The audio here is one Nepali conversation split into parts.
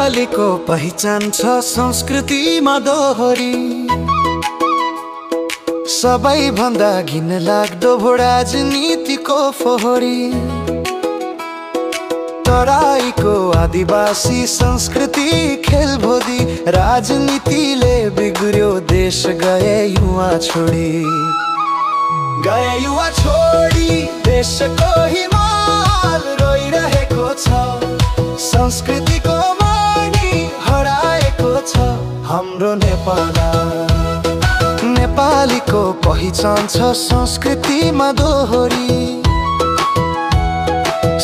नेपालीको पहिचान छ संस्कृतिमा दोहोरी। सबैभन्दा घिनलाग्दो भो राजनीतिको फोहोरी। तराईको आदिवासी संस्कृति खेलभोदी, राजनीतिले बिग्रियो देश गए युवा छोडी। गए युवा छोडी देशको हिमाल रोइरहेको छ। संस्कृतिको मणि हराएको छ हाम्रो नेपाल। नेपालीको पहिचान छ संस्कृतिमा दोहोरी।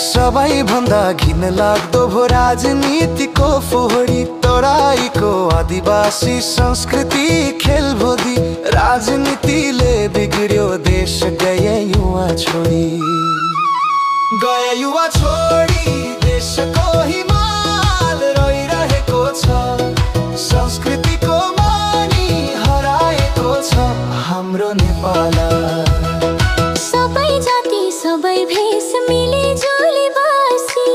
सबैभन्दा घिनलाग्दो भो राजनीतिको फोहोरी। तराईको आदिवासी संस्कृति खेलभोदी, राजनीतिले बिग्रियो देश गए युवा छोडी। गए युवा छोडी देशको हिमाल रोइरहेको छ। संस्कृतिको मणि हराएको छ हाम्रो नेपाल। सबै जाति सबै भेष मिलिजुली बसी,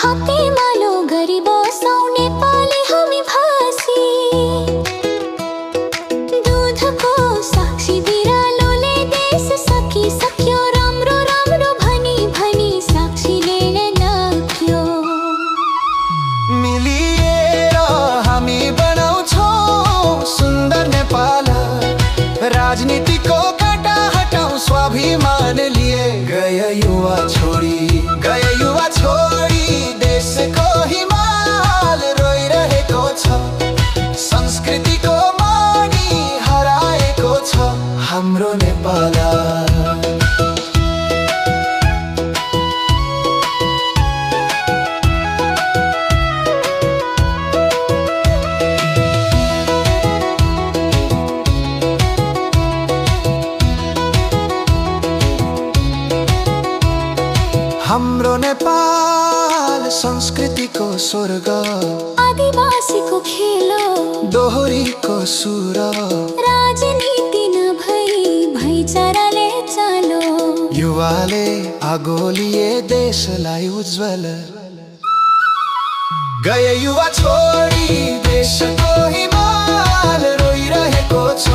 हातेमालो गरी बसौँ नेपाली हामी भाषी। दुधको साक्षी बिरालोले देश सकिसक्यो, राम्रो राम्रो भनी भनी साक्षीले नक्यो। मिलिएर हामी बनाउँछौँ सुन्दर नेपाल। राजनीतिको काँटा हटाउँ स्वाभिमान लिए। गए युवा छोडी, गए युवा छोडी देशको हिमाल रोइरहेको छ। संस्कृतिको मणि हराएको छ हाम्रो नेपाल। हाम्रो नेपाल संस्कृतिको स्वर्ग, आदिवासीको खेल दोहोरीको सुर। राजनीति नभई भाइचाराले चालो, युवाले आगो लिए देशलाई उज्जवल। गए युवा छोडी देशको हिमाल रोइरहेको छ।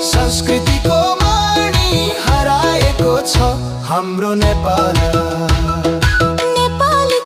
संस्कृतिको मणि हराएको छ हाम्रो नेपाल।